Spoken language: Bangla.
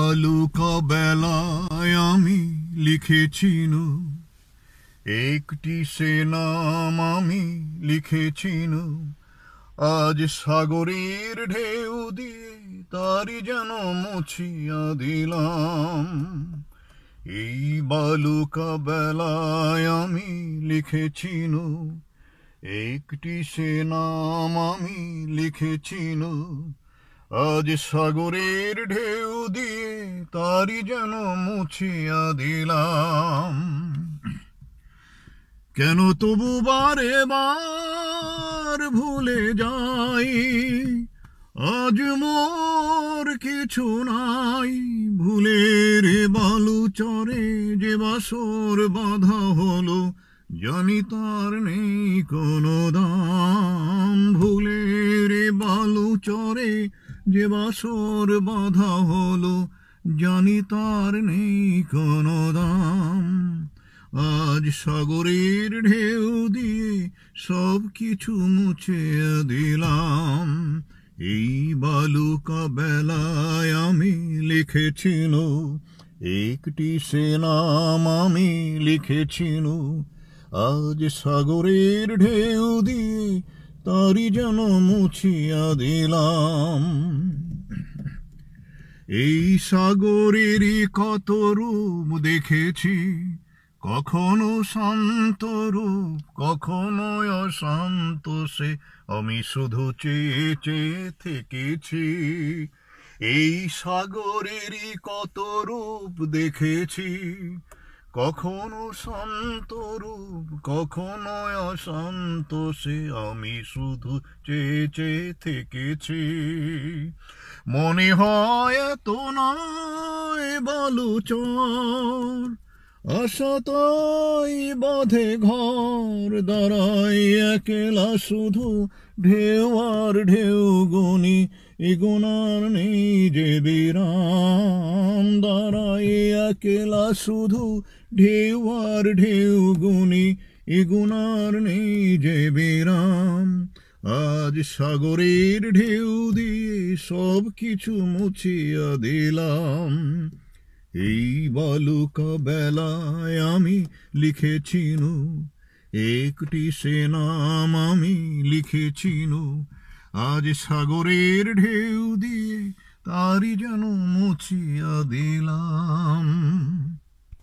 বালুকা বেলায় আমি লিখেছি নু, একটি সে নাম আমি লিখেছি নু। আজ সাগরের ঢেউ দিয়ে তারি যেন মুছিয়া দিলাম। এই বালুকা বেলায় আমি লিখেছি নু, একটি সে নাম আমি লিখেছি নু। আজ সাগরের ঢেউ দিয়ে তারি যেন মুছিয়া দিলাম। কেন তবু বারে বার ভুলে যাই, আজ মোর কিছু নাই। ভুলের বালু চরে যে বাসর বাঁধা হলো, জানি তার নেই কোনো দাম। ভুলের বালু চরে যে বাসর বাঁধা হলো, জানি তার নেই কোনো দাম। আজ সাগরের ঢেউ দিয়ে সব কিছু মুছে দিলাম। এই বালুকা বেলায় আমি লিখেছি নু, একটি সে নাম আমি লিখেছি নু। আজ সাগরের ঢেউ দিয়ে তারি যেন মুছিয়া দিলাম। এই সাগরেরই কত রূপ দেখেছি, কখনো শান্ত রূপ কখনো অশান্ত, সে আমি শুধু চেয়ে চেয়ে থেকেছি। এই সাগরেরই কত রূপ দেখেছি, কখনো শান্ত রূপ কখনো অশান্ত, সে আমি শুধু চেয়ে চেয়ে থেকেছি। মনে হয় এত নয় বালুচর, আশা তাই বাঁধে ঘর। দাঁড়াই একলা শুধু ঢেউ আর ঢেউ গুনি, এগোনার নেই যে বিরাম। দাঁড়াই একলা শুধু ঢেউ আর ঢেউ গুনি, এগোনার নেই যে বিরাম। আজ সাগরের ঢেউ দিয়ে সব কিছু মুছিয়া দিলাম। এই বালুকা বেলায় আমি লিখেছি নু, একটি সে নাম আমি লিখেছি নু। আজ সাগরের ঢেউ দিয়ে তারি যেন মুছিয়া দিলাম।